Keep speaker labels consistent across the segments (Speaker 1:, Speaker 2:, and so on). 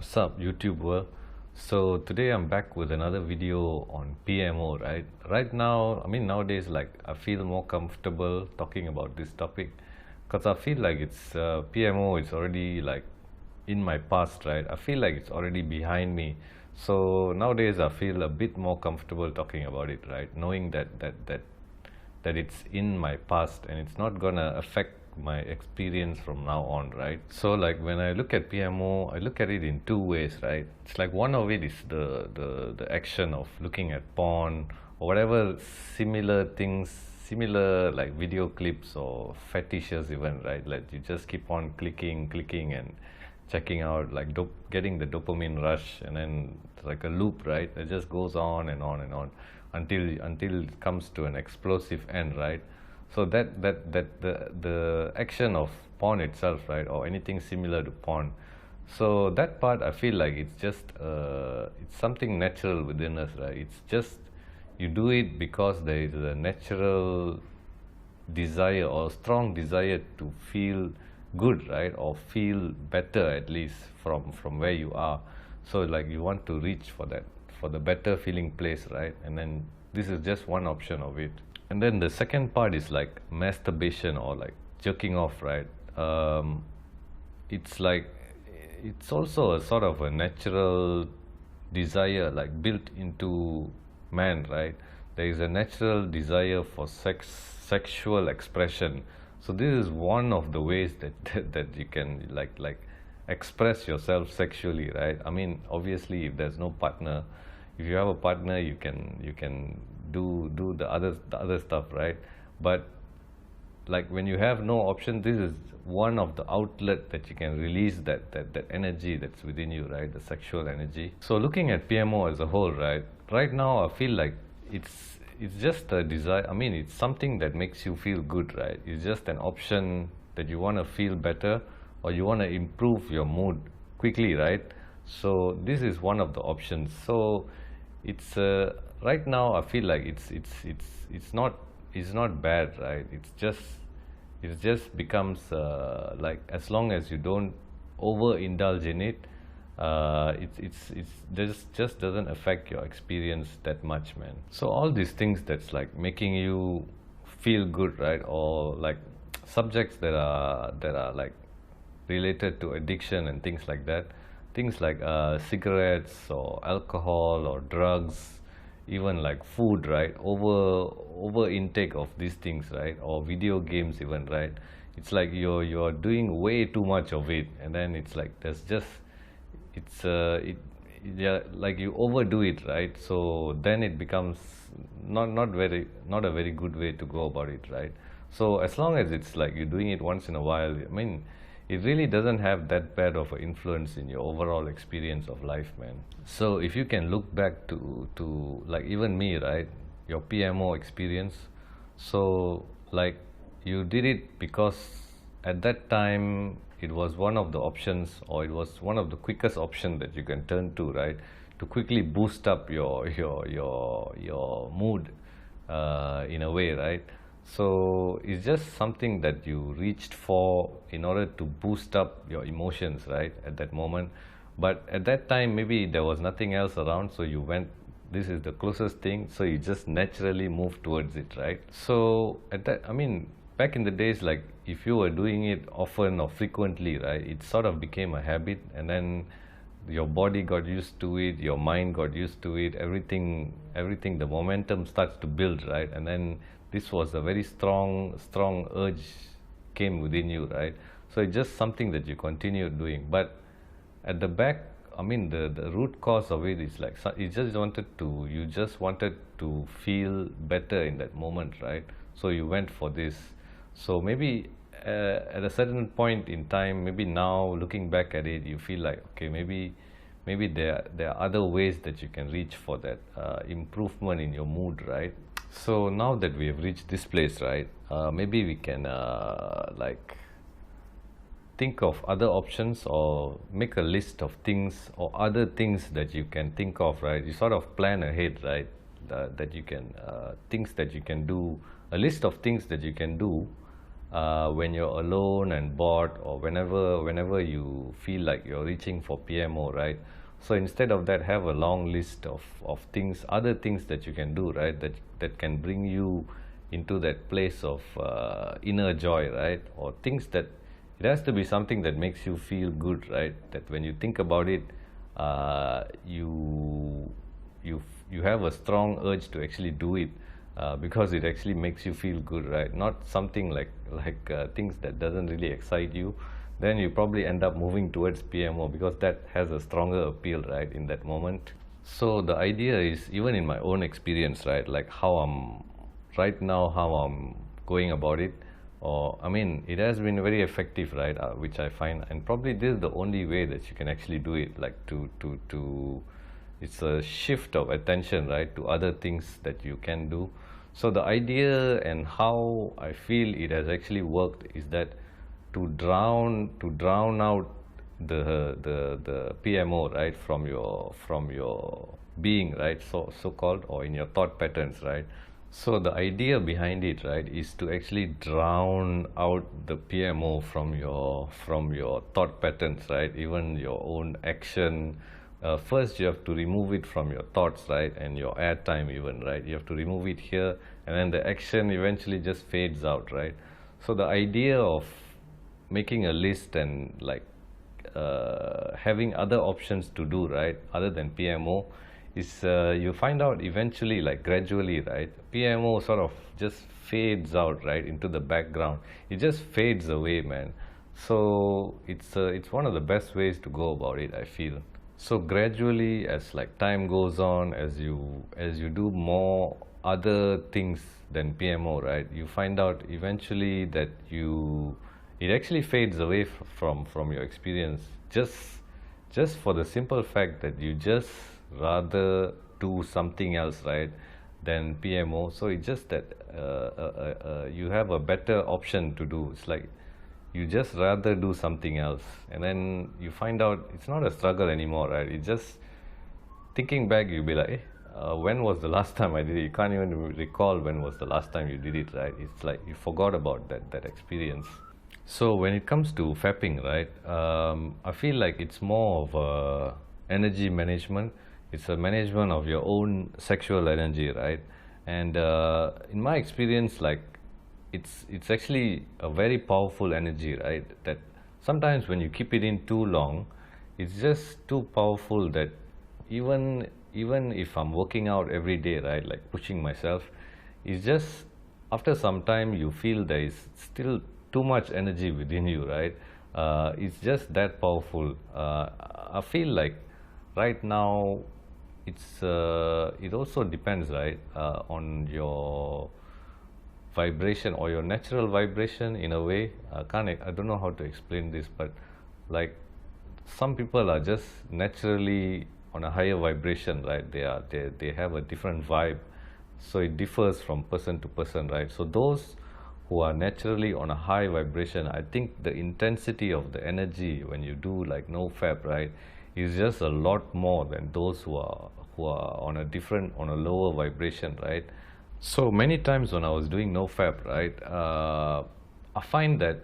Speaker 1: What's up, YouTuber? So today I'm back with another video on PMO, right? Right now, nowadays, like I feel more comfortable talking about this topic because I feel like it's PMO is already like in my past, right? I feel like it's already behind me. So nowadays I feel a bit more comfortable talking about it, right? Knowing that it's in my past and it's not gonna affect my experience from now on, right? So like when I look at PMO, I look at it in two ways, right? It's like one of it is the action of looking at porn or whatever similar things, similar like video clips or fetishes even, right? Like you just keep on clicking and checking out, like getting the dopamine rush, and then it's like a loop, right? It just goes on and on and on until it comes to an explosive end, right? So the action of porn itself, right, or anything similar to porn, so that part I feel like it's just it's something natural within us, right? It's just you do it because there is a natural desire or strong desire to feel good, right, or feel better at least from where you are. So like you want to reach for that, for the better feeling place, right? And then this is just one option of it. And then the second part is like masturbation or like jerking off, right? It's like it's also a sort of a natural desire like built into man, right? There is a natural desire for sexual expression. So this is one of the ways that you can like express yourself sexually, right? I mean, obviously if there's no partner, if you have a partner, you can do the other stuff, right? But like when you have no option, this is one of the outlet that you can release that energy that's within you, right? The sexual energy. So looking at PMO as a whole, right now I feel like it's just a desire. I mean, it's something that makes you feel good, right? It's just an option that you want to feel better or you want to improve your mood quickly, right? So this is one of the options. So it's right now I feel like it's not bad, right? It just becomes like as long as you don't overindulge in it, it's just doesn't affect your experience that much, man. So all these things that's like making you feel good, right, or like subjects that are like related to addiction and things like that, things like cigarettes or alcohol or drugs, even like food, right? Over intake of these things, right? Or video games even, right? It's like you're doing way too much of it, and then it's like there's just it's yeah, like you overdo it, right? So then it becomes not a very good way to go about it, right? So as long as it's like you're doing it once in a while, I mean, it really doesn't have that bad of an influence in your overall experience of life, man. So if you can look back to like even me, right, your PMO experience, so like you did it because at that time it was one of the options, or it was one of the quickest option that you can turn to, right, to quickly boost up your mood in a way, right? So it's just something that you reached for in order to boost up your emotions, right, at that moment. But at that time maybe there was nothing else around, so you went, this is the closest thing, so you just naturally moved towards it, right? So at that, I mean, back in the days, like if you were doing it often or frequently, right, it sort of became a habit, and then your body got used to it, your mind got used to it, everything, the momentum starts to build, right? And then this was a very strong urge came within you, right? So it's just something that you continue doing. But at the back, I mean, the root cause of it is like you just wanted to feel better in that moment, right? So you went for this. So maybe at a certain point in time, maybe now looking back at it, you feel like, okay, maybe there are other ways that you can reach for that improvement in your mood, right? So now that we have reached this place, right, maybe we can like think of other options or make a list of things or other things that you can think of, right? You sort of plan ahead, right? That you can things that you can do, a list of things that you can do when you're alone and bored, or whenever you feel like you're reaching for PMO, right? So instead of that, have a long list of things, other things that you can do, right? That can bring you into that place of inner joy, right? Or things that, it has to be something that makes you feel good, right? That when you think about it, you have a strong urge to actually do it, because it actually makes you feel good, right? Not something like things that doesn't really excite you. Then you probably end up moving towards PMO because that has a stronger appeal, right, in that moment. So the idea is, even in my own experience, right, like how I'm right now, how I'm going about it, or I mean, it has been very effective, right, which I find, and probably this is the only way that you can actually do it, like to it's a shift of attention, right, to other things that you can do. So the idea and how I feel it has actually worked is that to drown out the PMO, right, from your being, right, so called, or in your thought patterns, right. So the idea behind it, right, is to actually drown out the PMO from your thought patterns, right, even your own action. First you have to remove it from your thoughts, right, and your airtime even, right. You have to remove it here, and then the action eventually just fades out, right. So the idea of making a list and like having other options to do, right, other than PMO, is you find out eventually, like gradually, right, PMO sort of just fades out, right, into the background. It just fades away, man. So it's one of the best ways to go about it, I feel. So gradually, as like time goes on, as you do more other things than PMO, right, you find out eventually that it actually fades away from your experience, just for the simple fact that you just rather do something else, right, than PMO. So it's just that you have a better option to do. It's like you just rather do something else, and then you find out it's not a struggle anymore, right. It's just, thinking back, you'll be like, when was the last time I did it? You can't even recall when was the last time you did it, right. It's like you forgot about that experience. So when it comes to fapping, right, I feel like it's more of a energy management. It's a management of your own sexual energy, right. And in my experience, like it's actually a very powerful energy, right, that sometimes when you keep it in too long, it's just too powerful that even if I'm working out every day, right, like pushing myself, it's just after some time you feel there is still too much energy within you, right. It's just that powerful. I feel like right now it also depends, right, on your vibration or your natural vibration in a way. I don't know how to explain this, but like some people are just naturally on a higher vibration, right. They have a different vibe, so it differs from person to person, right. So those who are naturally on a high vibration, I think the intensity of the energy when you do like nofap, right, is just a lot more than those who are on a lower vibration, right. So many times when I was doing nofap, right, I find that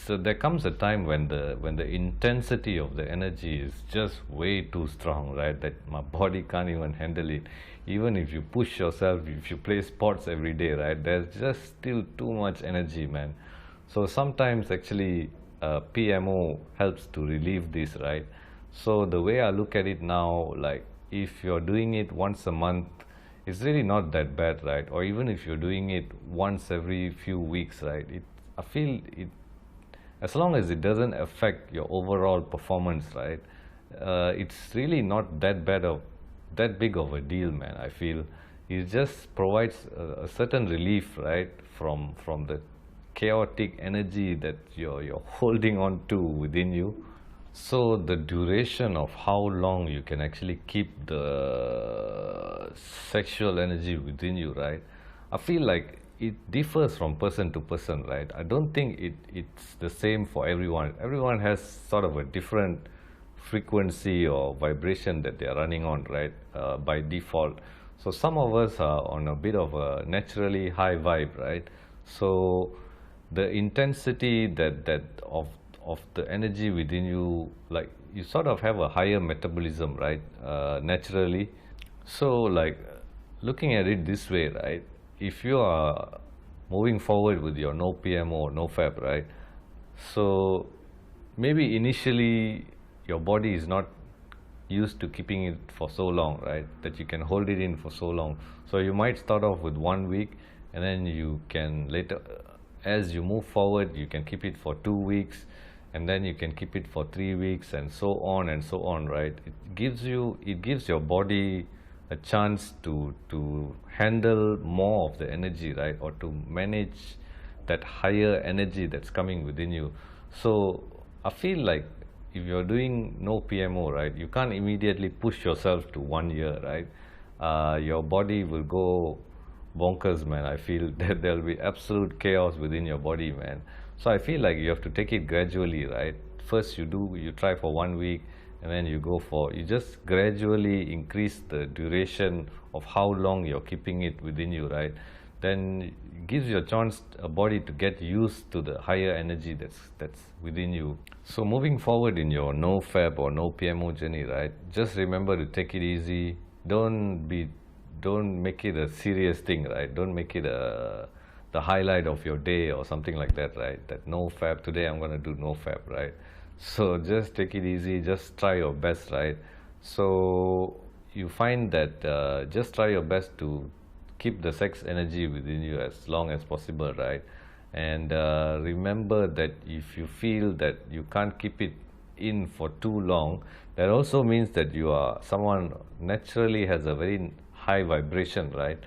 Speaker 1: there comes a time when the intensity of the energy is just way too strong, right, that my body can't even handle it. Even if you push yourself, if you play sports every day, right, there's just still too much energy, man. So sometimes actually PMO helps to relieve this, right. So the way I look at it now, like if you're doing it once a month, it's really not that bad, right. Or even if you're doing it once every few weeks, right, I feel it, as long as it doesn't affect your overall performance, right, it's really not that big of a deal, man. I feel it just provides a certain relief, right, from the chaotic energy that you're holding on to within you. So the duration of how long you can actually keep the sexual energy within you, right, I feel like it differs from person to person, right. I don't think it's the same for everyone. Everyone has sort of a different frequency or vibration that they are running on, right, by default. So some of us are on a bit of a naturally high vibe, right. So the intensity of the energy within you, like you sort of have a higher metabolism, right? Naturally. So like looking at it this way, right? If you are moving forward with your no PMO, no fab, right? So maybe initially your body is not used to keeping it for so long, right? That you can hold it in for so long. So you might start off with 1 week, and then you can later, as you move forward, you can keep it for 2 weeks, and then you can keep it for 3 weeks, and so on and so on, right? It gives your body a chance to handle more of the energy, right? Or to manage that higher energy that's coming within you. So I feel like if you're doing no PMO, right, you can't immediately push yourself to 1 year, right? Your body will go bonkers, man. I feel that there'll be absolute chaos within your body, man. So I feel like you have to take it gradually, right? First you try for 1 week, and then you just gradually increase the duration of how long you're keeping it within you, right? Then it gives your chance a body to get used to the higher energy that's within you. So moving forward in your no fab or no PMO journey, right, just remember to take it easy. Don't make it a serious thing, right? Don't make it the highlight of your day or something like that, right? That no fab, today I'm going to do no fab, right? So just take it easy, just try your best, right? So you find that just try your best to keep the sex energy within you as long as possible, right? And remember that if you feel that you can't keep it in for too long, that also means that you are someone naturally has a very high vibration, right?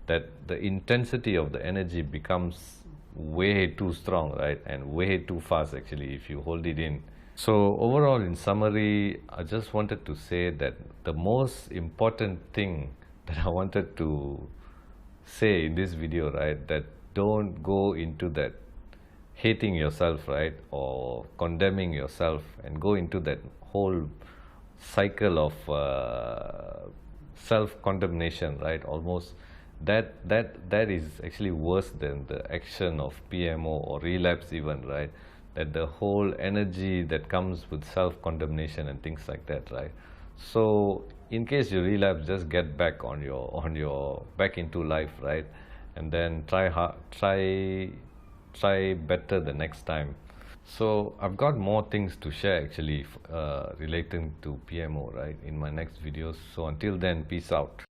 Speaker 1: That the intensity of the energy becomes way too strong, right? And way too fast actually if you hold it in. So overall, in summary, I just wanted to say that the most important thing that I wanted to say in this video, right, that don't go into that hating yourself, right, or condemning yourself, and go into that whole cycle of self-condemnation, right? Almost that is actually worse than the action of PMO or relapse even, right? That the whole energy that comes with self-condemnation and things like that, right? So in case you relapse, just get back on your back into life, right? And then try better the next time. So I've got more things to share actually relating to PMO, right, in my next videos. So until then, peace out.